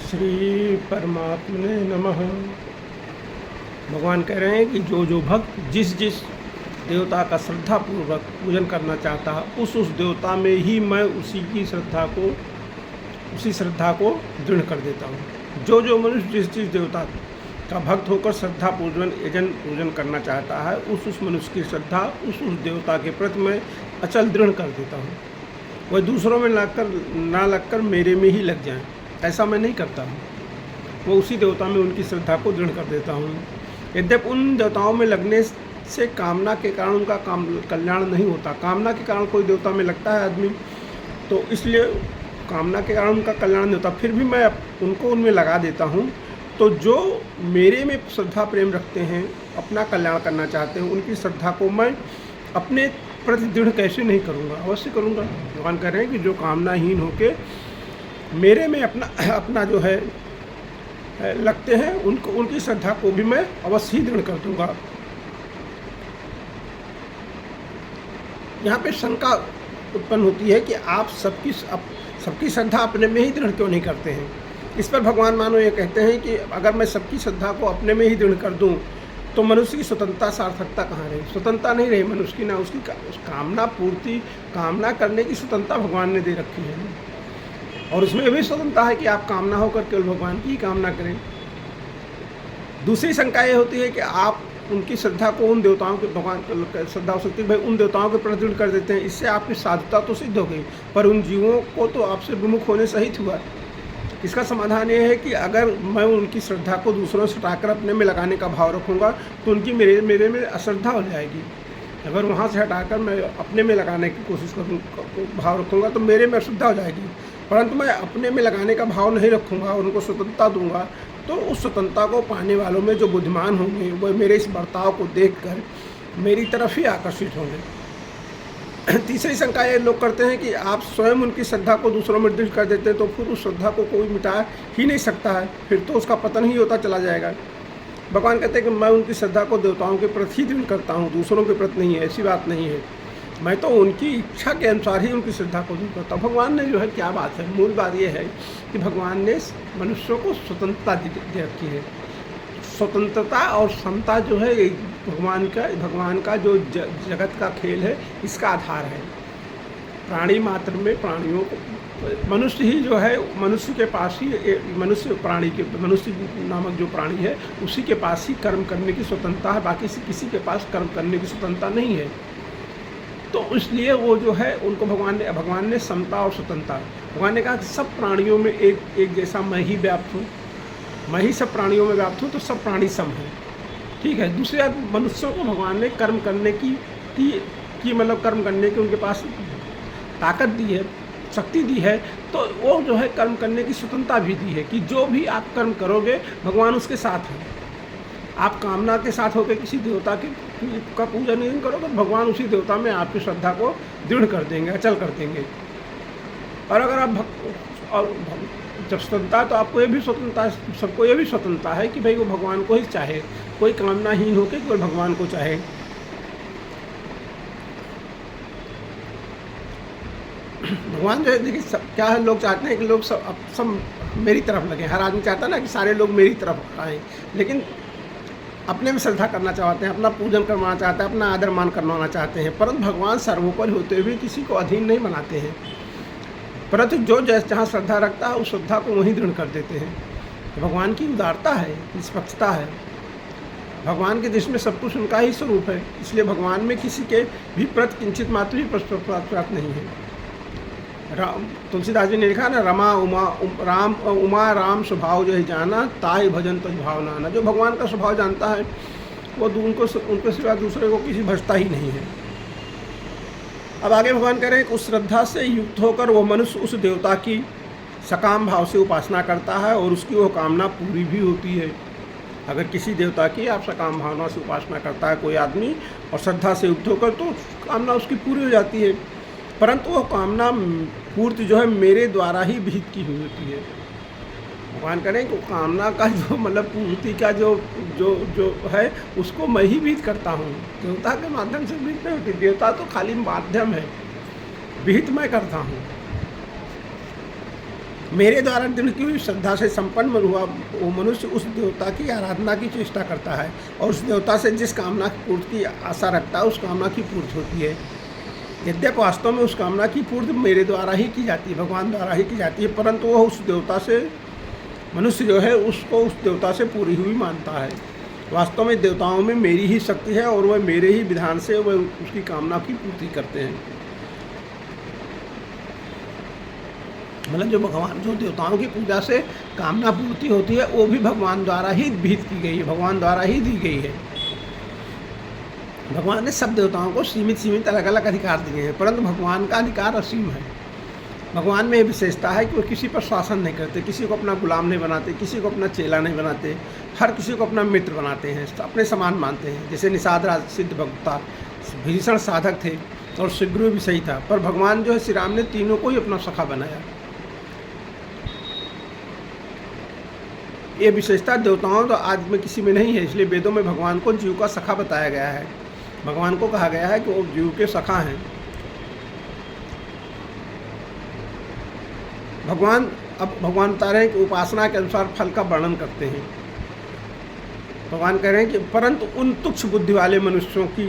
श्री परमात्मने नमः। भगवान कह रहे हैं कि जो जो भक्त जिस जिस देवता का श्रद्धापूर्वक पूजन करना चाहता है उस देवता में ही मैं उसी श्रद्धा को दृढ़ कर देता हूँ। जो जो मनुष्य जिस जिस देवता का भक्त होकर श्रद्धा पूजन करना चाहता है उस मनुष्य की श्रद्धा उस देवता के प्रति मैं अचल दृढ़ कर देता हूँ। वह दूसरों में ना लगकर मेरे में ही लग जाएं, ऐसा मैं नहीं करता हूँ। वो उसी देवता में उनकी श्रद्धा को दृढ़ कर देता हूँ। यद्यपि उन देवताओं में लगने से कामना के कारण उनका कल्याण नहीं होता। कामना के कारण कोई देवता में लगता है आदमी, तो इसलिए कामना के कारण उनका कल्याण नहीं होता, फिर भी मैं उनको उनमें लगा देता हूँ। तो जो मेरे में श्रद्धा प्रेम रखते हैं, अपना कल्याण करना चाहते हैं, उनकी श्रद्धा को मैं अपने प्रति दृढ़ कैसे नहीं करूँगा, अवश्य करूँगा। भगवान कह रहे हैं कि जो कामनाहीन होके मेरे में अपना जो है लगते हैं उनकी श्रद्धा को भी मैं अवश्य ही दृढ़ कर दूँगा। यहाँ पे शंका उत्पन्न होती है कि आप सबकी श्रद्धा अपने में ही दृढ़ क्यों नहीं करते हैं। इस पर भगवान मानो ये कहते हैं कि अगर मैं सबकी श्रद्धा को अपने में ही दृढ़ कर दूं तो मनुष्य की स्वतंत्रता सार्थकता कहाँ रही। स्वतंत्रता नहीं रही मनुष्य की, ना उसकी कामना करने की स्वतंत्रता भगवान ने दे रखी है, और उसमें भी स्वतंत्रता है कि आप कामना होकर केवल भगवान की ही कामना करें। दूसरी शंका ये होती है कि आप उनकी श्रद्धा को उन देवताओं के भगवान श्रद्धा हो सकती है भाई उन देवताओं के प्रति दृढ़ कर देते हैं, इससे आपकी साधुता तो सिद्ध हो गई पर उन जीवों को तो आपसे विमुख होने सहित हुआ। इसका समाधान ये है कि अगर मैं उनकी श्रद्धा को दूसरों से हटाकर अपने में लगाने का भाव रखूँगा तो उनकी मेरे में अश्रद्धा हो जाएगी। अगर वहाँ से हटाकर मैं अपने में लगाने की कोशिश भाव रखूँगा तो मेरे में अश्रद्धा हो जाएगी। परंतु मैं अपने में लगाने का भाव नहीं रखूँगा, उनको स्वतंत्रता दूंगा, तो उस स्वतंत्रता को पाने वालों में जो बुद्धिमान होंगे वह मेरे इस बर्ताव को देखकर मेरी तरफ ही आकर्षित होंगे। तीसरी शंका ये लोग करते हैं कि आप स्वयं उनकी श्रद्धा को दूसरों में दृढ़ कर देते हैं तो फिर उस श्रद्धा को कोई मिटा ही नहीं सकता है, फिर तो उसका पतन ही होता चला जाएगा। भगवान कहते हैं कि मैं उनकी श्रद्धा को देवताओं के प्रति ही दृढ़ करता हूँ, दूसरों के प्रति नहीं है। ऐसी बात नहीं है, मैं तो उनकी इच्छा के अनुसार ही उनकी श्रद्धा को दूर करता हूँ। भगवान ने जो है क्या बात है, मूल बात ये है कि भगवान ने मनुष्यों को स्वतंत्रता दे रखी है। स्वतंत्रता और समता जो है भगवान का जो जगत का खेल है इसका आधार है। प्राणी मात्र में प्राणियों को मनुष्य ही जो है मनुष्य के पास ही मनुष्य नामक जो प्राणी है उसी के पास ही कर्म करने की स्वतंत्रता है, बाकी किसी के पास कर्म करने की स्वतंत्रता नहीं है। तो इसलिए वो जो है उनको भगवान ने समता और स्वतंत्रता, भगवान ने कहा कि सब प्राणियों में एक जैसा मैं ही व्याप्त हूँ, मैं ही सब प्राणियों में व्याप्त हूँ, तो सब प्राणी सम हैं, ठीक है। दूसरी बात, मनुष्यों को भगवान ने कर्म करने की मतलब कर्म करने की उनके पास ताकत दी है, शक्ति दी है, तो वो जो है कर्म करने की स्वतंत्रता भी दी है कि जो भी आप कर्म करोगे भगवान उसके साथ है। आप कामना के साथ होकर किसी देवता का पूजा नहीं करोगे, भगवान उसी देवता में आपकी श्रद्धा को दृढ़ कर देंगे, अचल कर देंगे। और अगर आप जब स्वतंत्रता तो आपको ये भी स्वतंत्रता, सबको ये भी स्वतंत्रता है कि भाई वो भगवान को ही चाहे, कोई कामनाहीन होकर केवल भगवान को चाहे। भगवान जो है देखिए क्या है, लोग चाहते हैं कि लोग सब मेरी तरफ लगे। हर आदमी चाहता है ना कि सारे लोग मेरी तरफ आएँ, लेकिन अपने में श्रद्धा करना चाहते हैं, अपना पूजन करवाना चाहते हैं, अपना आदर मान करवाना चाहते हैं, परंतु भगवान सर्वोपरि होते हुए किसी को अधीन नहीं बनाते हैं, परंतु जो जहाँ श्रद्धा रखता है उस श्रद्धा को वहीं दृढ़ कर देते हैं। तो भगवान की उदारता है, निष्पक्षता है, भगवान के दृष्टि में सब कुछ उनका ही स्वरूप है, इसलिए भगवान में किसी के भी प्रति किंचित मात्र भी पक्षपात नहीं है। तुलसीदास जी ने लिखा ना, उमा राम स्वभाव जो है जाना, ताहि भजन तज भाव नाना। जो भगवान का स्वभाव जानता है वो उनके सिवा दूसरे को किसी भजता ही नहीं है। अब आगे भगवान कह रहे हैं कि उस श्रद्धा से युक्त होकर वो मनुष्य उस देवता की सकाम भाव से उपासना करता है और उसकी वो कामना पूरी भी होती है। अगर किसी देवता की आप सकाम भावना से उपासना करता है कोई आदमी और श्रद्धा से युक्त होकर, तो कामना उसकी पूरी हो जाती है, परंतु वो कामना पूर्ति जो है मेरे द्वारा ही विहित की हुई होती है। भगवान करें कि कामना का जो मतलब पूर्ति का जो है उसको मैं ही विहित करता हूँ, देवता के माध्यम से विहित नहीं होती। देवता तो खाली माध्यम है, विहित मैं करता हूँ। मेरे द्वारा दृढ़ की हुई श्रद्धा से संपन्न हुआ वो मनुष्य उस देवता की आराधना की चेष्टा करता है और उस देवता से जिस कामना की पूर्ति की आशा रखता है उस कामना की पूर्ति होती है। यद्यपि वास्तव में उस कामना की पूर्ति मेरे द्वारा ही की जाती है, भगवान द्वारा ही की जाती है, परंतु वह उस देवता से मनुष्य जो है उसको उस देवता से पूरी हुई मानता है। वास्तव में देवताओं में मेरी ही शक्ति है और वह मेरे ही विधान से वह उसकी कामना की पूर्ति करते हैं। मतलब जो भगवान जो देवताओं की पूजा से कामना पूर्ति होती है वो भी भगवान द्वारा ही विहित की गई है, भगवान द्वारा ही दी गई है। भगवान ने सब देवताओं को सीमित अलग अलग अधिकार दिए हैं, परंतु भगवान का अधिकार असीम है। भगवान में विशेषता है कि वो किसी पर शासन नहीं करते, किसी को अपना गुलाम नहीं बनाते, किसी को अपना चेला नहीं बनाते, हर किसी को अपना मित्र बनाते हैं, अपने समान मानते हैं। जैसे निषाद राज सिद्ध भक्ता भीषण साधक थे और शीघ्र भी सही था, पर भगवान जो है श्री राम ने तीनों को ही अपना सखा बनाया। ये विशेषता देवताओं तो आज में किसी में नहीं है, इसलिए वेदों में भगवान को जीव का सखा बताया गया है। भगवान को कहा गया है कि वो जीव के सखा हैं। भगवान बता रहे हैं कि उपासना के अनुसार फल का वर्णन करते हैं। भगवान कह रहे हैं कि परंतु उन तुच्छ बुद्धि वाले मनुष्यों की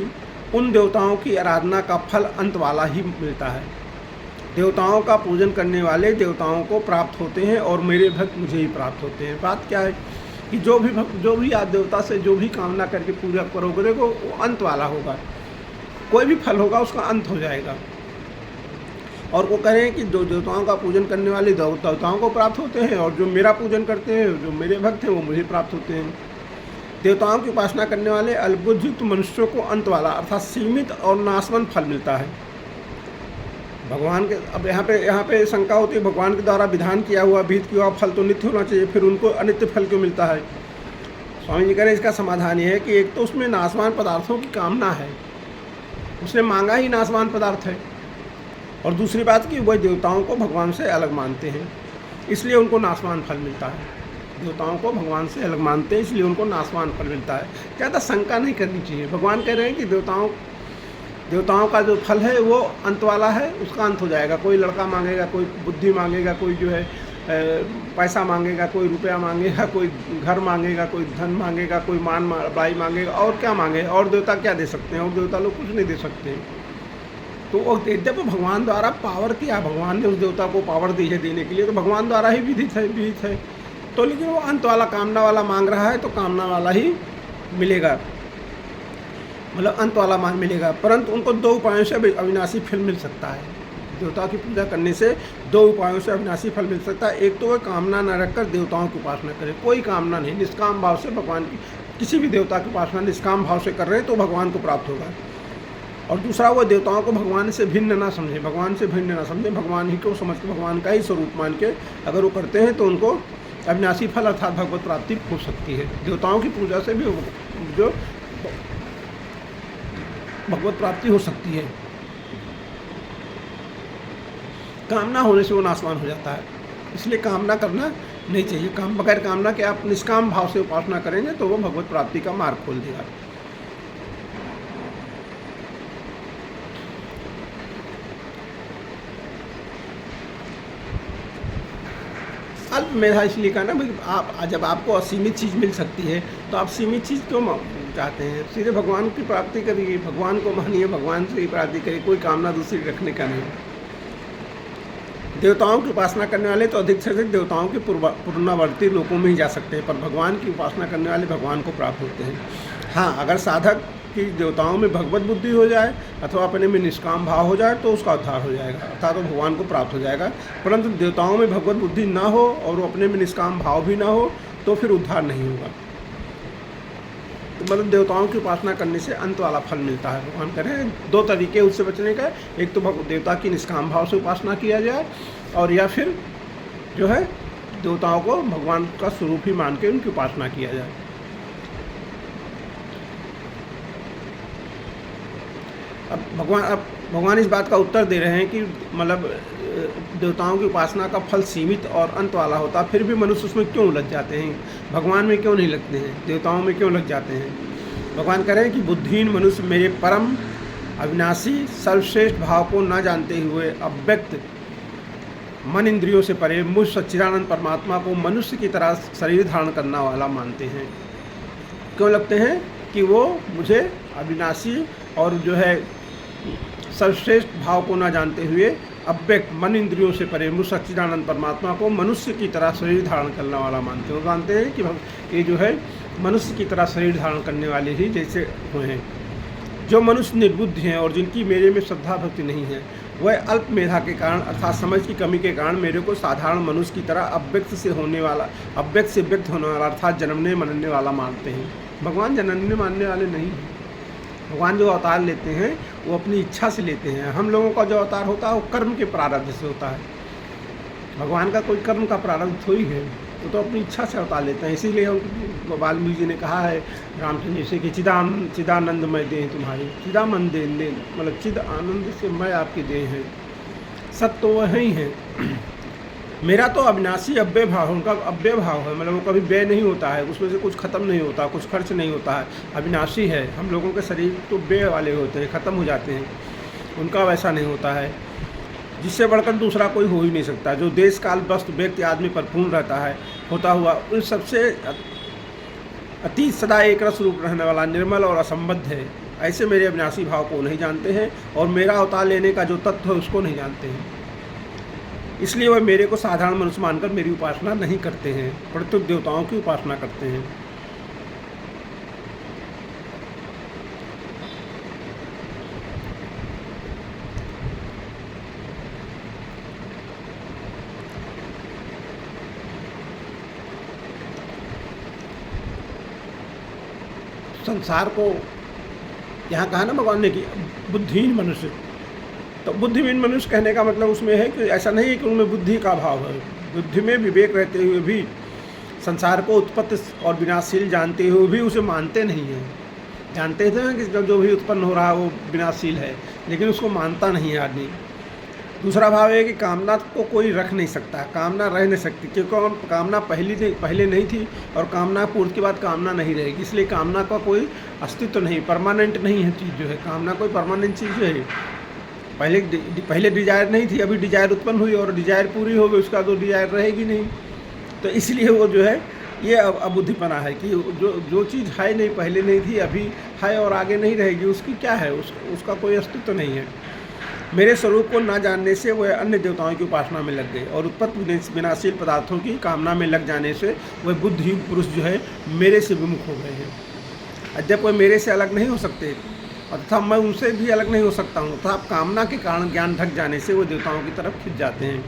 उन देवताओं की आराधना का फल अंत वाला ही मिलता है। देवताओं का पूजन करने वाले देवताओं को प्राप्त होते हैं और मेरे भक्त मुझे ही प्राप्त होते हैं। बात क्या है कि जो भी आप देवता से जो भी कामना करके पूजा करोगे वो अंत वाला होगा, कोई भी फल होगा उसका अंत हो जाएगा। और वो कह रहे हैं कि जो देवताओं का पूजन करने वाले देवताओं को प्राप्त होते हैं और जो मेरा पूजन करते हैं, जो मेरे भक्त हैं, वो मुझे प्राप्त होते हैं। देवताओं की उपासना करने वाले अल्पबुद्धियुक्त मनुष्यों को अंत वाला अर्थात सीमित और नाशवंत फल मिलता है। भगवान के अब यहाँ पे शंका होती है, भगवान के द्वारा विधान किया हुआ विहित किया हुआ फल तो नित्य होना चाहिए, फिर उनको अनित्य फल क्यों मिलता है? स्वामी जी कह रहे हैं इसका समाधान ये है कि एक तो उसमें नाशवान पदार्थों की कामना है, उसने मांगा ही नाशवान पदार्थ है, और दूसरी बात कि वह देवताओं को भगवान से अलग मानते हैं, इसलिए उनको नाशवान फल मिलता है। देवताओं को भगवान से अलग मानते हैं, इसलिए उनको नाशवान फल मिलता है। ज़्यादा शंका नहीं करनी चाहिए। भगवान कह रहे हैं कि देवताओं का जो फल है वो अंत वाला है, उसका अंत हो जाएगा। कोई लड़का मांगेगा, कोई बुद्धि मांगेगा, कोई जो है पैसा मांगेगा, कोई रुपया मांगेगा, कोई घर मांगेगा, कोई धन मांगेगा, कोई मान बड़ाई मांगेगा, और क्या मांगेगा? और देवता क्या दे सकते हैं? और देवता लोग कुछ नहीं दे सकते। तो वो जब भगवान द्वारा पावर किया, भगवान ने उस देवता को पावर दी है देने के लिए, तो भगवान द्वारा ही विहित है। तो लेकिन वो अंत वाला कामना वाला मांग रहा है, तो कामना वाला ही मिलेगा, मतलब अंत वाला मान मिलेगा। परंतु उनको दो उपायों से अविनाशी फल मिल सकता है। देवता की पूजा करने से दो उपायों से अविनाशी फल मिल सकता है। एक तो वह कामना न रखकर देवताओं की उपासना करे, कोई कामना नहीं, निष्काम भाव से भगवान की किसी भी देवता की उपासना निष्काम भाव से कर रहे हैं तो भगवान को प्राप्त होगा। और दूसरा, वो देवताओं को भगवान से भिन्न ना समझे, भगवान ही को समझ के भगवान का ही स्वरूप मान के अगर वो करते हैं तो उनको अविनाशी फल अर्थात भगवत प्राप्ति हो सकती है। देवताओं की पूजा से भी जो भगवत प्राप्ति हो सकती है। कामना होने से वो नाशवान हो जाता है, इसलिए कामना करना नहीं चाहिए। बगैर कामना के आप निष्काम भाव से उपासना करेंगे तो वो भगवत प्राप्ति का मार्ग खोल देगा। अल्प मेधा इसलिए कहना भाई, आप जब आपको असीमित चीज़ मिल सकती है तो आप सीमित चीज़ क्यों चाहते हैं? सीधे भगवान की प्राप्ति करिए, भगवान को मानिए, भगवान से ही प्राप्ति करिए, कोई कामना दूसरी रखने का नहीं। देवताओं की उपासना करने वाले तो अधिक से अधिक देवताओं के पूर्ववर्ती लोकों में ही जा सकते हैं, पर भगवान की उपासना करने वाले भगवान को प्राप्त होते हैं। हाँ, अगर साधक की देवताओं में भगवत बुद्धि हो जाए अथवा अपने में निष्काम भाव हो जाए तो उसका उद्धार हो जाएगा, अर्थात तो भगवान को प्राप्त हो जाएगा। परंतु देवताओं में भगवत बुद्धि ना हो और वो अपने में निष्काम भाव भी ना हो तो फिर उद्धार नहीं होगा। तो मतलब देवताओं की उपासना करने से अंत वाला फल मिलता है। भगवान कह रहे हैं दो तरीके उससे बचने का, एक तो देवता की निष्काम भाव से उपासना किया जाए, और या फिर जो है देवताओं को भगवान का स्वरूप ही मान के उनकी उपासना किया जाए। अब भगवान इस बात का उत्तर दे रहे हैं कि मतलब देवताओं की उपासना का फल सीमित और अंत वाला होता, फिर भी मनुष्य उसमें क्यों उलझ जाते हैं? भगवान में क्यों नहीं लगते हैं, देवताओं में क्यों लग जाते हैं? भगवान कह रहे हैं कि बुद्धिहीन मनुष्य मेरे परम अविनाशी सर्वश्रेष्ठ भाव को न जानते हुए अव्यक्त मन इंद्रियों से परे मुझ सच्चिदानंद परमात्मा को मनुष्य की तरह शरीर धारण करने वाला मानते हैं। क्यों लगते हैं कि वो मुझे अविनाशी और जो है सर्वश्रेष्ठ भाव को न जानते हुए अव्यक्त मन इंद्रियों से परे मुझ सच्चिदानंद परमात्मा को मनुष्य की तरह शरीर धारण करने वाला मानते हैं। वो मानते हैं कि ये जो है मनुष्य की तरह शरीर धारण करने वाले ही जैसे हुए हैं। जो मनुष्य निर्बुद्ध हैं और जिनकी मेरे में श्रद्धा भक्ति नहीं है, वह अल्प मेधा के कारण अर्थात समझ की कमी के कारण मेरे को साधारण मनुष्य की तरह अव्यक्त से व्यक्त होने वाला अर्थात जन्मने मनने वाला मानते हैं। भगवान जन्मने मानने वाले नहीं हैं। भगवान जो अवतार लेते हैं वो अपनी इच्छा से लेते हैं। हम लोगों का जो अवतार होता है वो कर्म के प्रारब्ध से होता है। भगवान का कोई कर्म का प्रारब्ध थोड़ी है, वो तो अपनी इच्छा से अवतार लेते हैं। इसीलिए वाल्मीकि जी ने कहा है रामचंद्र जी से कि चिदानंद मैं दें तुम्हारी, चिदानंद दे मतलब चिद आनंद से मैं आपकी दें हैं। सब तो वह ही है। मेरा तो अविनाशी अव्यय भाव, उनका अव्यय भाव है, मतलब वो कभी व्यय नहीं होता है, उसमें से कुछ खत्म नहीं होता, कुछ खर्च नहीं होता है, अविनाशी है। हम लोगों के शरीर तो व्यय वाले होते हैं, ख़त्म हो जाते हैं, उनका वैसा नहीं होता है। जिससे बढ़कर दूसरा कोई हो ही नहीं सकता। जो देश काल वस्तु व्यक्ति आदमी पर पूर्ण रहता है होता हुआ उन सबसे अतीत सदा एक रस रूप रहने वाला निर्मल और असंबद्ध है। ऐसे मेरे अविनाशी भाव को नहीं जानते हैं और मेरा अवतार लेने का जो तत्व है उसको नहीं जानते हैं। इसलिए वह मेरे को साधारण मनुष्य मानकर मेरी उपासना नहीं करते हैं, प्रत्युत देवताओं की उपासना करते हैं। संसार को यहाँ कहा ना भगवान ने कि बुद्धिहीन मनुष्य, तो बुद्धिहीन मनुष्य कहने का मतलब उसमें है कि ऐसा नहीं है कि उनमें बुद्धि का अभाव है। बुद्धि में विवेक रहते हुए भी संसार को उत्पत्ति और विनाशशील जानते हुए भी उसे मानते नहीं हैं। जानते थे कि जो भी उत्पन्न हो रहा है वो विनाशशील है, लेकिन उसको मानता नहीं है आदमी। दूसरा भाव है कि कामना को कोई रख नहीं सकता, कामना रह नहीं सकती, क्योंकि कामना पहले नहीं थी और कामना पूर्ति के बाद कामना नहीं रहेगी। इसलिए कामना का कोई अस्तित्व नहीं, परमानेंट नहीं है चीज़। जो है कामना कोई परमानेंट चीज़ है। पहले डिजायर नहीं थी, अभी डिजायर उत्पन्न हुई और डिजायर पूरी हो गई, उसका तो डिजायर रहेगी नहीं। तो इसलिए वो जो है ये अबुद्धिपना है कि जो चीज़ है नहीं, पहले नहीं थी, अभी है और आगे नहीं रहेगी, उसकी क्या है, उसका कोई अस्तित्व नहीं है। मेरे स्वरूप को न जानने से वह अन्य देवताओं की उपासना में लग गए और उत्पत्ति विनाशील पदार्थों की कामना में लग जाने से वह बुद्धिहीन पुरुष जो है मेरे से विमुख हो गए हैं। अद्यप वह मेरे से अलग नहीं हो सकते तथा मैं उनसे भी अलग नहीं हो सकता हूँ, तथा कामना के कारण ज्ञान ढक जाने से वो देवताओं की तरफ खिंच जाते हैं।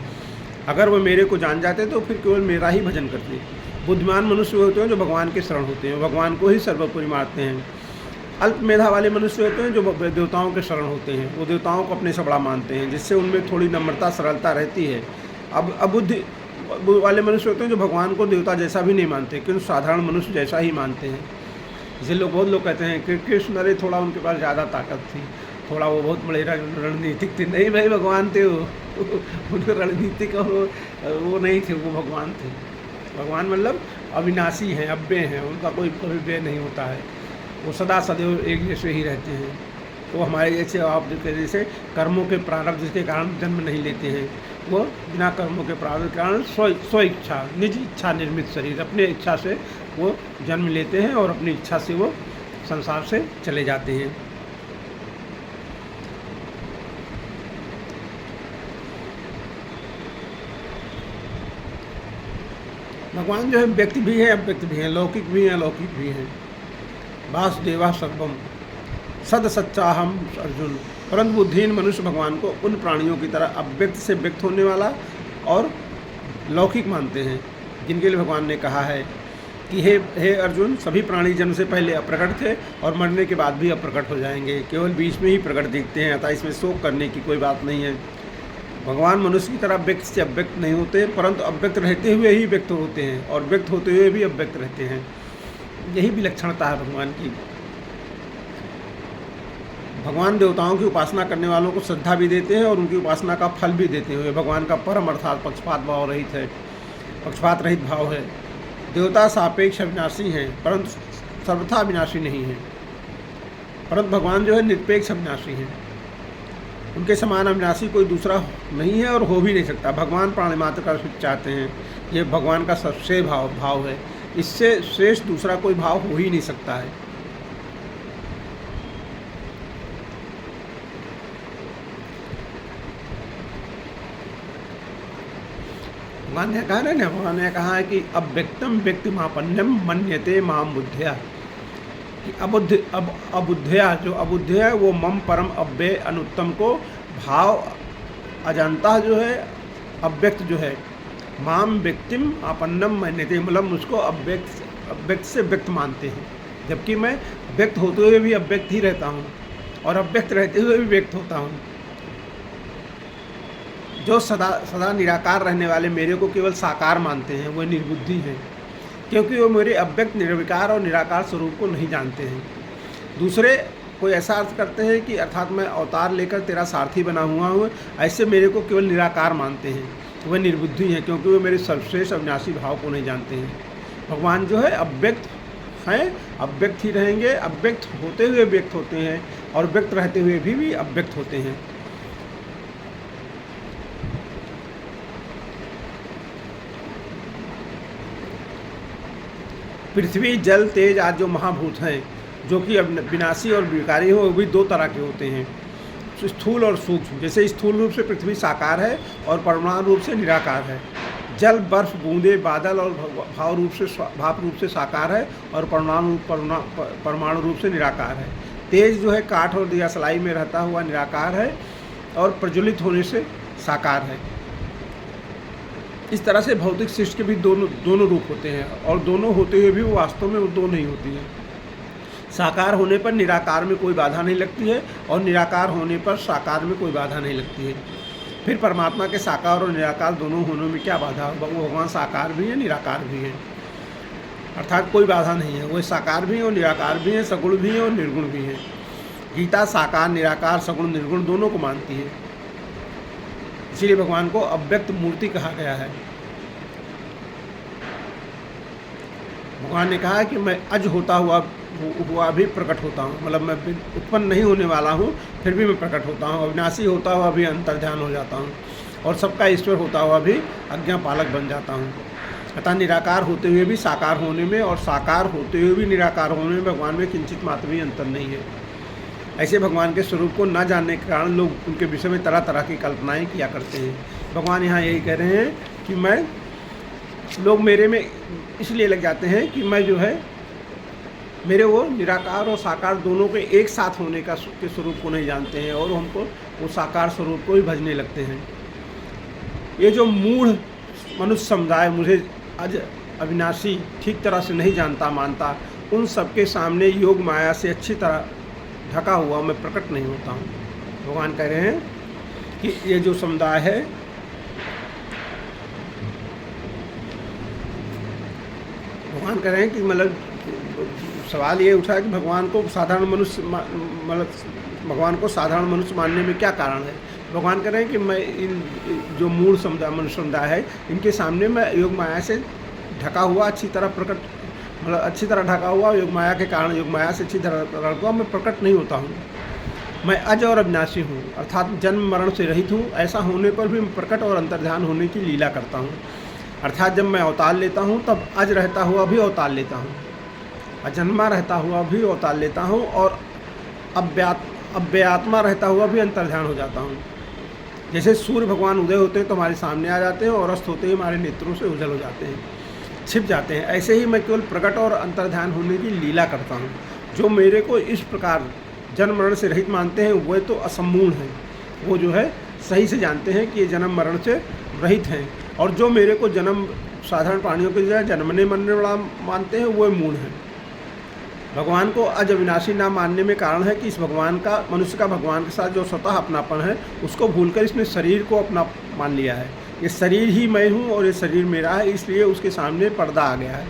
अगर वो मेरे को जान जाते तो फिर केवल मेरा ही भजन करते। बुद्धिमान मनुष्य होते हैं जो भगवान के शरण होते हैं, भगवान को ही सर्वोपरि मानते हैं। अल्प मेधा वाले मनुष्य होते हैं जो देवताओं के शरण होते हैं, वो देवताओं को अपने से बड़ा मानते हैं, जिससे उनमें थोड़ी नम्रता सरलता रहती है। अब अबुद्धि वाले मनुष्य होते हैं जो भगवान को देवता जैसा भी नहीं मानते, किंतु साधारण मनुष्य जैसा ही मानते हैं। इसे बहुत लोग कहते हैं कि कृष्ण, अरे थोड़ा उनके पास ज़्यादा ताकत थी, थोड़ा वो बहुत बड़े रणनीतिक थे। नहीं भाई, भगवान थे वो उनके रणनीतिक और वो नहीं थे, वो भगवान थे। भगवान मतलब अविनाशी हैं, अव्यय हैं, उनका कोई व्यय नहीं होता है, वो सदा सदैव एक जैसे ही रहते हैं। वो हमारे जैसे आप जैसे कर्मों के प्रारब्ध के कारण जन्म नहीं लेते हैं, वो बिना कर्मों के प्रारब्ध के कारण स्व इच्छा, निज इच्छा निर्मित शरीर, अपने इच्छा से वो जन्म लेते हैं और अपनी इच्छा से वो संसार से चले जाते हैं। भगवान जो है व्यक्ति भी है, अव्यक्त भी है, लौकिक भी हैं, अलौकिक भी हैं। वासुदेवा सर्वम सद सच्चाहम अर्जुन। परंतु बुद्धिहीन मनुष्य भगवान को उन प्राणियों की तरह अव्यक्त से व्यक्त होने वाला और लौकिक मानते हैं, जिनके लिए भगवान ने कहा है कि हे अर्जुन, सभी प्राणी जन्म से पहले अप्रकट थे और मरने के बाद भी अप्रकट हो जाएंगे, केवल बीच में ही प्रकट दिखते हैं, अतः इसमें शोक करने की कोई बात नहीं है। भगवान मनुष्य की तरह व्यक्त से अव्यक्त नहीं होते, परंतु अव्यक्त रहते हुए ही व्यक्त होते हैं और व्यक्त होते हुए भी अव्यक्त रहते हैं। यही विलक्षणता है भगवान की। भगवान देवताओं की उपासना करने वालों को श्रद्धा भी देते हैं और उनकी उपासना का फल भी देते हुए भगवान का परम अर्थात पक्षपात भाव रहित है, पक्षपात रहित भाव है। देवता सापेक्ष अविनाशी हैं, परंतु सर्वथा अविनाशी नहीं है, परंतु भगवान जो है निरपेक्ष अविनाशी हैं। उनके समान अविनाशी कोई दूसरा नहीं है और हो भी नहीं सकता। भगवान प्राणी मात्र का सुख चाहते हैं, ये भगवान का सबसे भाव है। इससे श्रेष्ठ दूसरा कोई भाव हो ही नहीं सकता है। भगवान ने कहा है कि अव्यक्तम व्यक्तिमापन्नम मन्यते माम बुद्धया, कि अबुद्धया, जो अबुद्धया है वो मम परम अव्यय अनुत्तम को भाव अजानता जो है, अव्यक्त जो है, माम व्यक्तिम आपन्नम मन्यते, मतलब मुझको अव्यक्त से व्यक्त मानते हैं, जबकि मैं व्यक्त होते हुए भी अव्यक्त ही रहता हूँ और अव्यक्त रहते हुए भी व्यक्त होता हूँ। जो सदा निराकार रहने वाले मेरे को केवल साकार मानते हैं वो निर्बुद्धि हैं, क्योंकि वो मेरे अव्यक्त निर्विकार और निराकार स्वरूप को नहीं जानते हैं। दूसरे कोई ऐसा अर्थ करते हैं कि अर्थात मैं अवतार लेकर तेरा सारथी बना हुआ हूँ, ऐसे मेरे को केवल निराकार मानते हैं, वह निर्बुद्धि हैं, क्योंकि वे मेरे सर्वश्रेष्ठ अविनाशी भाव को नहीं जानते हैं। भगवान जो है अव्यक्त हैं, अव्यक्त ही रहेंगे, अव्यक्त होते हुए व्यक्त होते हैं और व्यक्त रहते हुए भी अव्यक्त होते हैं। पृथ्वी जल तेज आदि जो महाभूत हैं, जो कि विनाशी और विकारी हो, वो भी दो तरह के होते हैं, स्थूल और सूक्ष्म। जैसे स्थूल रूप से पृथ्वी साकार है और परमाणु रूप से निराकार है। जल, बर्फ, बूंदे, बादल और भाप रूप से साकार है और परमाणु रूप से निराकार है। तेज जो है काठ और दिया सलाई में रहता हुआ निराकार है और प्रज्वलित होने से साकार है। इस तरह से भौतिक सृष्टि के भी दोनों रूप होते हैं और दोनों होते हुए भी वो वास्तव में वो दो नहीं होती है। साकार होने पर निराकार में कोई बाधा नहीं लगती है और निराकार होने पर साकार में कोई बाधा नहीं लगती है। फिर परमात्मा के साकार और निराकार दोनों होने में क्या बाधा? वो भगवान साकार भी है, निराकार भी है, अर्थात कोई बाधा नहीं है। वो साकार भी हैं और निराकार भी हैं, सगुण भी हैं और निर्गुण भी हैं। गीता साकार, निराकार, सगुण, निर्गुण दोनों को मानती है। इसीलिए भगवान को अव्यक्त मूर्ति कहा गया है। भगवान ने कहा कि मैं अज होता हुआ भी प्रकट होता हूँ, मतलब मैं उत्पन्न नहीं होने वाला हूँ फिर भी मैं प्रकट होता हूँ। अविनाशी होता हुआ भी अंतर्ध्यान हो जाता हूँ और सबका ईश्वर होता हुआ भी आज्ञा पालक बन जाता हूँ। अतः निराकार होते हुए भी साकार होने में और साकार होते हुए भी निराकार होने में भगवान में किंचित मात्र भी अंतर नहीं है। ऐसे भगवान के स्वरूप को न जानने के कारण लोग उनके विषय में तरह तरह की कल्पनाएं किया करते हैं। भगवान यहाँ यही कह रहे हैं कि लोग मेरे में इसलिए लग जाते हैं कि मैं जो है मेरे वो निराकार और साकार दोनों के एक साथ होने के स्वरूप को नहीं जानते हैं और हमको वो साकार स्वरूप को ही भजने लगते हैं। ये जो मूढ़ मनुष्य समुदाय मुझे आज अविनाशी ठीक तरह से नहीं जानता मानता, उन सबके सामने योग माया से अच्छी तरह ढका हुआ मैं प्रकट नहीं होता हूँ। भगवान कह रहे हैं कि ये जो समुदाय है भगवान कह रहे हैं कि मतलब सवाल ये उठा कि भगवान को साधारण मनुष्य मानने में क्या कारण है। भगवान कह रहे हैं कि मैं इन जो मूल मनुष्य समुदाय है इनके सामने मैं योग माया से ढका हुआ अच्छी तरह ढका हुआ योग माया के कारण योग माया से अच्छी तरह ढका हुआ मैं प्रकट नहीं होता हूँ। मैं अज और अविनाशी हूँ, अर्थात जन्म मरण से रहित हूँ। ऐसा होने पर भी मैं प्रकट और अंतर्ध्यान होने की लीला करता हूँ। अर्थात जब मैं अवतार लेता हूँ तब अज रहता हुआ भी अवतार लेता हूँ, अजन्मा रहता हुआ भी अवतार लेता हूँ और अव्ययात्मा रहता हुआ भी अंतर्ध्यान हो जाता हूँ। जैसे सूर्य भगवान उदय होते हैं तो हमारे सामने आ जाते हैं और अस्त होते ही हमारे नेत्रों से ओझल हो जाते हैं, छिप जाते हैं। ऐसे ही मैं केवल प्रकट और अंतर्ध्यान होने की लीला करता हूँ। जो मेरे को इस प्रकार जन्म मरण से रहित मानते हैं वे तो असम्पूर्ण हैं, वो जो है सही से जानते हैं कि ये जन्म मरण से रहित हैं। और जो मेरे को जन्म साधारण प्राणियों के जगह जन्मने मरने वाला मानते हैं वो मूढ़ हैं। भगवान को अज अविनाशी ना मानने में कारण है कि इस मनुष्य का भगवान के साथ जो स्वतः अपनापन है उसको भूलकर इसने शरीर को अपना मान लिया है। ये शरीर ही मैं हूँ और ये शरीर मेरा है, इसलिए उसके सामने पर्दा आ गया है,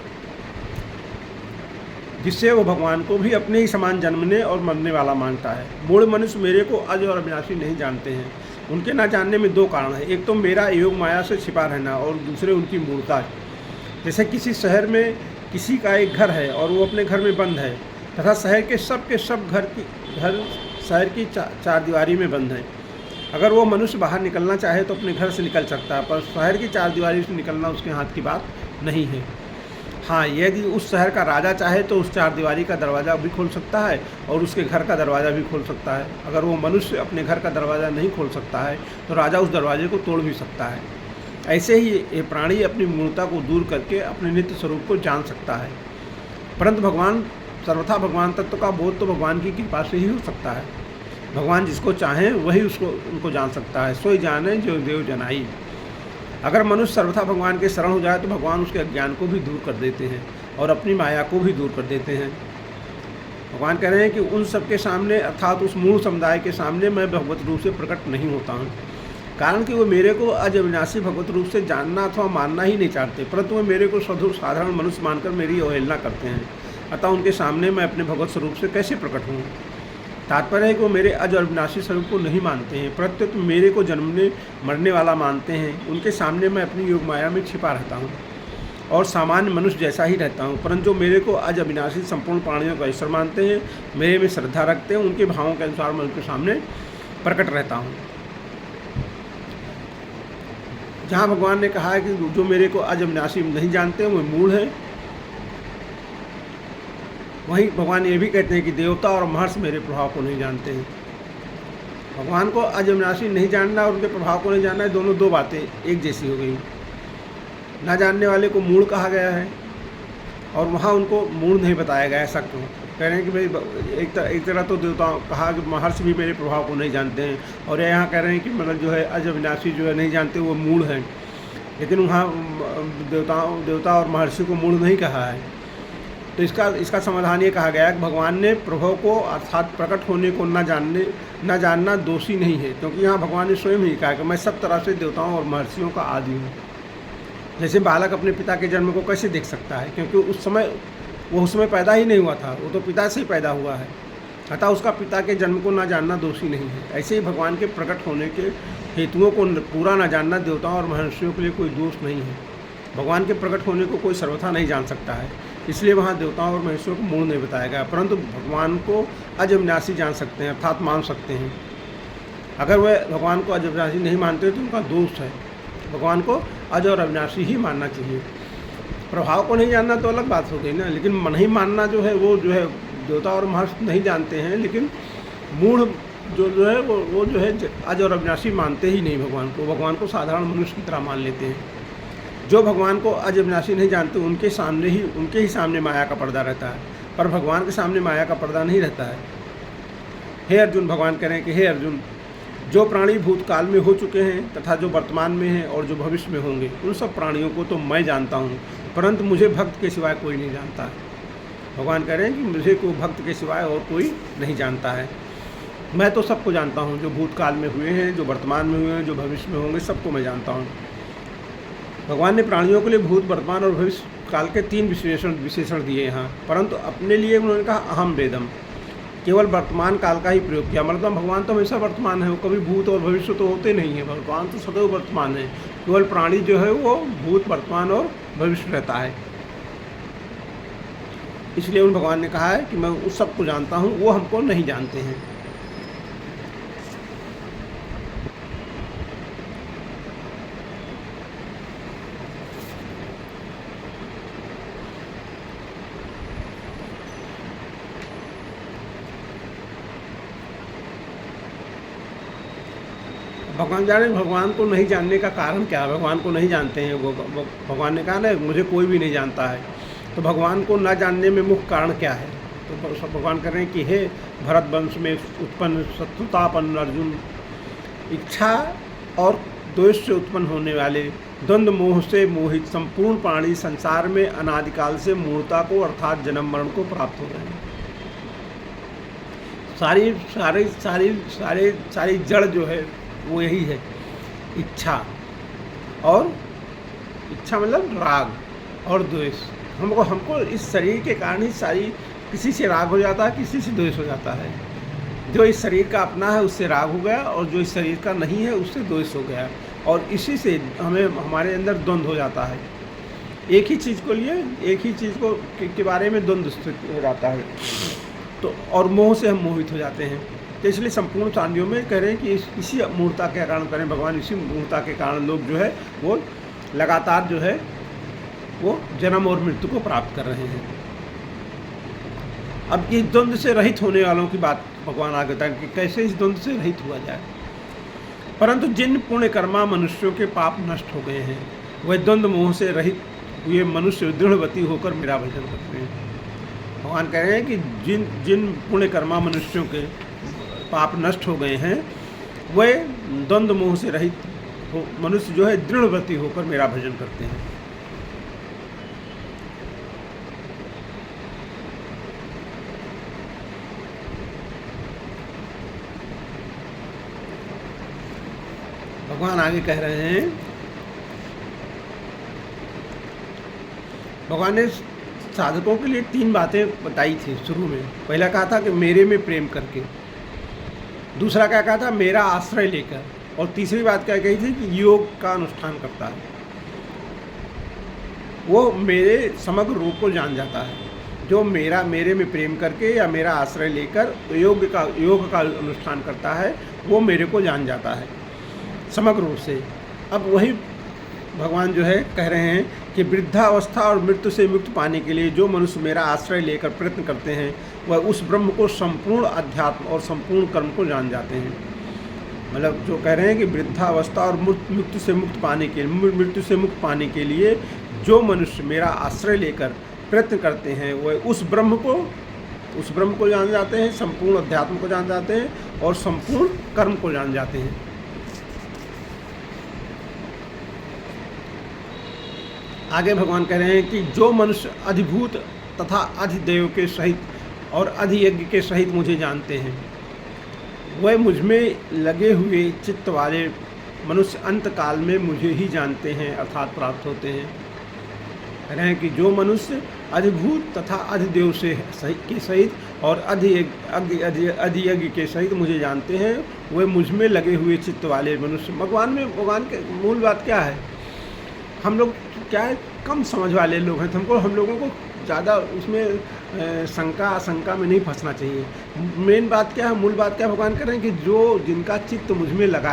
जिससे वो भगवान को भी अपने ही समान जन्मने और मरने वाला मानता है। मूढ़ मनुष्य मेरे को अज और अविनाशी नहीं जानते हैं। उनके ना जानने में दो कारण है, एक तो मेरा योग माया से छिपा रहना और दूसरे उनकी मूर्खता। जैसे किसी शहर में किसी का एक घर है और वो अपने घर में बंद है तथा शहर के सब घर शहर की चार दीवारी में बंद हैं। अगर वो मनुष्य बाहर निकलना चाहे तो अपने घर से निकल सकता है, पर शहर की चारदीवारी से निकलना उसके हाथ की बात नहीं है। हाँ, यदि उस शहर का राजा चाहे तो उस चारदीवारी का दरवाज़ा भी खोल सकता है और उसके घर का दरवाज़ा भी खोल सकता है। अगर वो मनुष्य अपने घर का दरवाज़ा नहीं खोल सकता है तो राजा उस दरवाजे को तोड़ भी सकता है। ऐसे ही ये प्राणी अपनी मूर्खता को दूर करके अपने नित्य स्वरूप को जान सकता है। परंतु भगवान सर्वथा भगवान तत्व का बोध तो भगवान की कृपा से ही हो सकता है। भगवान जिसको चाहें वही उनको जान सकता है। सोई जाने जो देव जनाई। अगर मनुष्य सर्वथा भगवान के शरण हो जाए तो भगवान उसके अज्ञान को भी दूर कर देते हैं और अपनी माया को भी दूर कर देते हैं। भगवान कह रहे हैं कि उन सबके सामने अर्थात उस मूल समुदाय के सामने मैं भगवत रूप से प्रकट नहीं होता हूँ, कारण कि वो मेरे को अज अविनाशी भगवत रूप से जानना अथवा मानना ही नहीं चाहते, परंतु वो मेरे को साधारण मनुष्य मानकर मेरी अवहेलना करते हैं। अतः उनके सामने मैं अपने भगवत स्वरूप से कैसे प्रकट हूँ। तात्पर्य है कि वो मेरे अज और अविनाशी स्वरूप को नहीं मानते हैं, प्रत्युत मेरे को जन्मने मरने वाला मानते हैं। उनके सामने मैं अपनी योग माया में छिपा रहता हूँ और सामान्य मनुष्य जैसा ही रहता हूँ, परंतु जो मेरे को अज अविनाशी संपूर्ण प्राणियों का ईश्वर मानते हैं, मेरे में श्रद्धा रखते हैं, उनके भावों के अनुसार मैं उनके सामने प्रकट रहता हूँ। जहाँ भगवान ने कहा है कि जो मेरे को अज अविनाशी नहीं जानते वो मूढ़ है, वहीं भगवान ये भी कहते हैं कि देवता और महर्षि मेरे प्रभाव को नहीं जानते हैं। भगवान को अज अविनाशी नहीं जानना और उनके प्रभाव को नहीं जानना, दोनों दो बातें एक जैसी हो गई। ना जानने वाले को मूढ़ कहा गया है और वहाँ उनको मूढ़ नहीं बताया गया। ऐसा क्यों? कह रहे हैं कि भाई एक तरह तो देवताओं कहा कि महर्षि भी मेरे प्रभाव को नहीं जानते हैं, और यहाँ कह रहे हैं कि मतलब जो है अज अविनाशी जो है नहीं जानते वो मूढ़ हैं, लेकिन वहाँ देवता और महर्षि को मूढ़ नहीं कहा है। तो इसका समाधान ये कहा गया है कि भगवान ने प्रभु को अर्थात प्रकट होने को न जानना दोषी नहीं है, क्योंकि यहाँ भगवान ने स्वयं ही कहा कि मैं सब तरह से देवताओं और महर्षियों का आदि हूँ। जैसे बालक अपने पिता के जन्म को कैसे देख सकता है, क्योंकि उस समय पैदा ही नहीं हुआ था, वो तो पिता से ही पैदा हुआ है, अतः उसका पिता के जन्म को न जानना दोषी नहीं है। ऐसे ही भगवान के प्रकट होने के हेतुओं को पूरा न जानना देवताओं और महर्षियों के लिए कोई दोष नहीं है। भगवान के प्रकट होने को कोई सर्वथा नहीं जान सकता है, इसलिए वहाँ देवताओं और महर्षियों को मूढ़ नहीं बताया गया, परंतु भगवान को अज अविनाशी जान सकते हैं अर्थात मान सकते हैं। अगर वह भगवान को अज अविनाशी नहीं मानते तो उनका दोष है। भगवान को अज और अविनाशी ही मानना चाहिए। प्रभाव को नहीं जानना तो अलग बात हो गई ना, लेकिन नहीं मानना जो है वो जो है देवता और महर्षि नहीं जानते हैं, लेकिन मूढ़ जो है वो जो है अज और अविनाशी मानते ही नहीं भगवान को साधारण मनुष्य की तरह मान लेते हैं। जो भगवान को अज अविनाशी नहीं जानते उनके ही सामने माया का पर्दा रहता है, पर भगवान के सामने माया का पर्दा नहीं रहता है। हे अर्जुन, भगवान कह रहे हैं कि हे अर्जुन, जो प्राणी भूतकाल में हो चुके हैं तथा जो वर्तमान में हैं और जो भविष्य में होंगे, उन सब प्राणियों को तो मैं जानता हूँ, परंतु मुझे भक्त के सिवाय कोई नहीं जानता है। भगवान कह रहे हैं कि मुझे कोई भक्त के सिवाय और कोई नहीं जानता है। मैं तो सबको जानता हूँ, जो भूतकाल में हुए हैं, जो वर्तमान में हुए हैं, जो भविष्य में होंगे, सबको मैं जानता हूँ। भगवान ने प्राणियों के लिए भूत, वर्तमान और भविष्य काल के 3 विशेषण दिए यहाँ, परंतु अपने लिए उन्होंने कहा अहम वेदम, केवल वर्तमान काल का ही प्रयोग किया। मतलब भगवान तो हमेशा वर्तमान है, वो कभी भूत और भविष्य तो होते नहीं है, भगवान तो सदैव वर्तमान है। केवल प्राणी जो है वो भूत, वर्तमान और भविष्य रहता है। इसलिए उन भगवान ने कहा है कि मैं उस सबको जानता हूँ, वो हमको नहीं जानते हैं। भगवान जाने भगवान को नहीं जानने का कारण क्या है। भगवान को नहीं जानते हैं वो भगवान ने कहा ना मुझे कोई भी नहीं जानता है, तो भगवान को न जानने में मुख्य कारण क्या है। तो भगवान कह रहे हैं कि हे भरत वंश में उत्पन्न शत्रुतापन्न अर्जुन, इच्छा और द्वेष से उत्पन्न होने वाले द्वंद्व मोह से मोहित संपूर्ण प्राणी संसार में अनादिकाल से मूर्ता को अर्थात जन्म मरण को प्राप्त हो रहे हैं। सारी जड़ जो है वो यही है, इच्छा मतलब राग और द्वेष। हमको इस शरीर के कारण ही किसी से राग हो जाता है, किसी से द्वेष हो जाता है। जो इस शरीर का अपना है उससे राग हो गया, और जो इस शरीर का नहीं है उससे द्वेष हो गया, और इसी से हमारे अंदर द्वंद्व हो जाता है। एक ही चीज़ को लिए एक ही चीज़ के बारे में द्वंद्व स्थित हो जाता है, तो और मोह से हम मोहित हो जाते हैं। तो इसलिए संपूर्ण शादियों में कह रहे हैं कि इसी मूर्ता के कारण करें भगवान, इसी मूर्ता के कारण लोग जो है वो लगातार जो है वो जन्म और मृत्यु को प्राप्त कर रहे हैं। अब ये द्वंद्व से रहित होने वालों की बात भगवान आगे बताएं कि कैसे इस द्वंद्व से रहित हुआ जाए। परंतु जिन पुण्य कर्मा मनुष्यों के पाप नष्ट हो गए हैं, वह द्वंद्व मोह से रहित हुए मनुष्य दृढ़वती होकर मेरा भजन करते हैं। भगवान कह रहे हैं कि जिन पुण्य कर्मा मनुष्यों के पाप नष्ट हो गए हैं, वह द्वंद्व मोह से रहित मनुष्य जो है दृढ़वती होकर मेरा भजन करते हैं। भगवान आगे कह रहे हैं, भगवान ने साधकों के लिए 3 बातें बताई थी शुरू में। पहला कहा था कि मेरे में प्रेम करके, दूसरा क्या कहा था मेरा आश्रय लेकर, और तीसरी बात क्या कही थी कि योग का अनुष्ठान करता है, वो मेरे समग्र रूप को जान जाता है। जो मेरे में प्रेम करके या मेरा आश्रय लेकर योग का अनुष्ठान करता है, वो मेरे को जान जाता है समग्र रूप से। अब वही भगवान जो है कह रहे हैं कि वृद्धावस्था और मृत्यु से मुक्त पाने के लिए जो मनुष्य मेरा आश्रय लेकर प्रयत्न करते हैं, वह उस ब्रह्म को संपूर्ण अध्यात्म और संपूर्ण कर्म को जान जाते हैं। मतलब जो कह रहे हैं कि वृद्धावस्था और मृत्यु से मुक्त पाने के लिए जो मनुष्य मेरा आश्रय लेकर प्रयत्न करते हैं, वह उस ब्रह्म को जान जाते हैं, संपूर्ण अध्यात्म को जान जाते हैं और संपूर्ण कर्म को जान जाते हैं। आगे भगवान कह रहे हैं कि जो मनुष्य अधिभूत तथा अधिदेव के सहित और अधियज्ञ के सहित मुझे जानते हैं, वह मुझमें लगे हुए चित्त वाले मनुष्य अंत काल में मुझे ही जानते हैं अर्थात प्राप्त होते हैं। कह रहे हैं कि जो मनुष्य अधिभूत तथा अधिदेव के सहित और अधियज्ञ के सहित मुझे जानते हैं, वह मुझमें लगे हुए चित्त वाले मनुष्य। भगवान के मूल बात क्या है, हम लोग क्या है कम समझ वाले लोग हैं, तो हम लोगों को ज़्यादा उसमें शंका आशंका में नहीं फंसना चाहिए। मेन बात क्या है, मूल बात क्या भगवान कह रहे हैं कि जिनका चित्त मुझमें लगा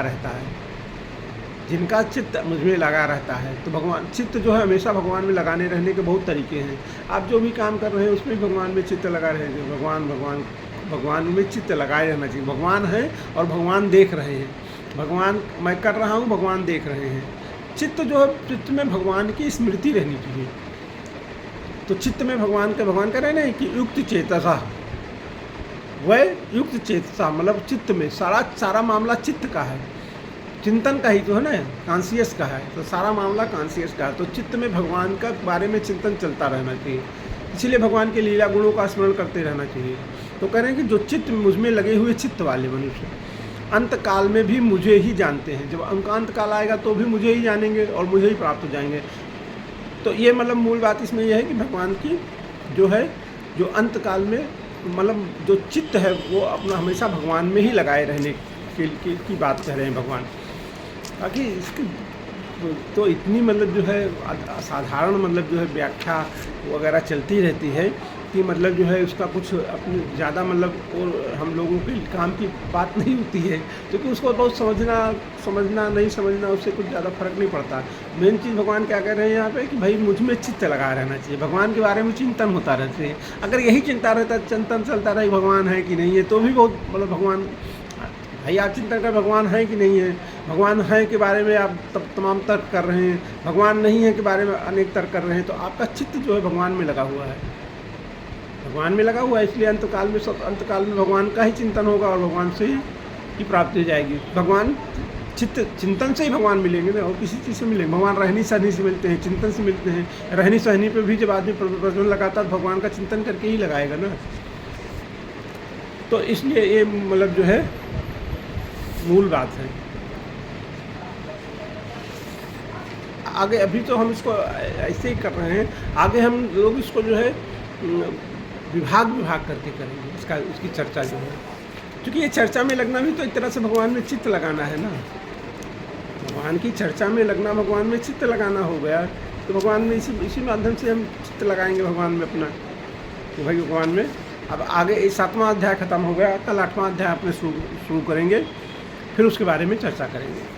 रहता है, तो भगवान चित्त जो है हमेशा भगवान में लगाने रहने के बहुत तरीके हैं। आप जो भी काम कर रहे हैं उसमें भगवान में चित्त लगा रहे हैं, भगवान में चित्त लगाए रहना चाहिए। भगवान है और भगवान देख रहे हैं, भगवान मैं कर रहा हूँ, भगवान देख रहे हैं। चित्त चित्त में भगवान की स्मृति रहनी चाहिए। तो चित्त में भगवान कह रहे हैं कि युक्त चेतसा, वह युक्त चेतसा मतलब चित्त में सारा मामला चित्त का है, चिंतन का ही तो है ना, कॉन्शियस का है, तो सारा मामला कॉन्शियस का है। तो चित्त में भगवान का बारे में चिंतन चलता रहना चाहिए, इसीलिए भगवान के लीला गुणों का स्मरण करते रहना चाहिए। तो कह रहे हैं कि जो चित्त मुझमें लगे हुए चित्त वाले मनुष्य अंत काल में भी मुझे ही जानते हैं। जब उनका अंत काल आएगा तो भी मुझे ही जानेंगे और मुझे ही प्राप्त हो जाएंगे। तो ये मतलब मूल बात इसमें यह है कि भगवान की जो अंत काल में मतलब जो चित्त है वो अपना हमेशा भगवान में ही लगाए रहने की बात कह रहे हैं भगवान। बाकी इसकी तो इतनी मतलब जो है साधारण मतलब जो है व्याख्या वगैरह चलती रहती है कि मतलब जो है उसका कुछ अपनी ज़्यादा मतलब और हम लोगों के काम की बात नहीं होती है, क्योंकि उसको बहुत समझना नहीं समझना उससे कुछ ज़्यादा फर्क नहीं पड़ता। मेन चीज़ भगवान क्या कह रहे हैं यहाँ पे कि भाई मुझ में चित्त लगा रहना चाहिए, भगवान के बारे में चिंतन होता रहता है। अगर यही चिंतन चलता रहे भगवान है कि नहीं है, तो भी बहुत मतलब भगवान भाई आप चिंतन कर भगवान है कि नहीं है, भगवान है के बारे में आप तमाम तर्क कर रहे हैं, भगवान नहीं है के बारे में अनेक तर्क कर रहे हैं, तो आपका चित्त जो है भगवान में लगा हुआ है, इसलिए अंतकाल में भगवान का ही चिंतन होगा और भगवान से ही प्राप्ति हो जाएगी। भगवान चिंतन से ही भगवान मिलेंगे ना, और किसी चीज़ से मिलेंगे। भगवान रहनी सहनी से मिलते हैं, चिंतन से मिलते हैं। रहनी सहनी पे भी जब आदमी प्रश्न लगाता है तो भगवान का चिंतन करके ही लगाएगा ना। तो इसलिए ये मतलब जो है मूल बात है। आगे अभी तो हम इसको ऐसे ही कर रहे हैं, आगे हम लोग इसको जो है विभाग करके करेंगे इसकी चर्चा जो है, क्योंकि ये चर्चा में लगना भी तो एक तरह से भगवान में चित्त लगाना है ना। भगवान की चर्चा में लगना भगवान में चित्त लगाना हो गया, तो भगवान में इसी माध्यम से हम चित्त लगाएंगे भगवान में अपना, तो भाई भगवान में अब आगे 7वां अध्याय खत्म हो गया, कल 8वां अध्याय अपने शुरू करेंगे, फिर उसके बारे में चर्चा करेंगे।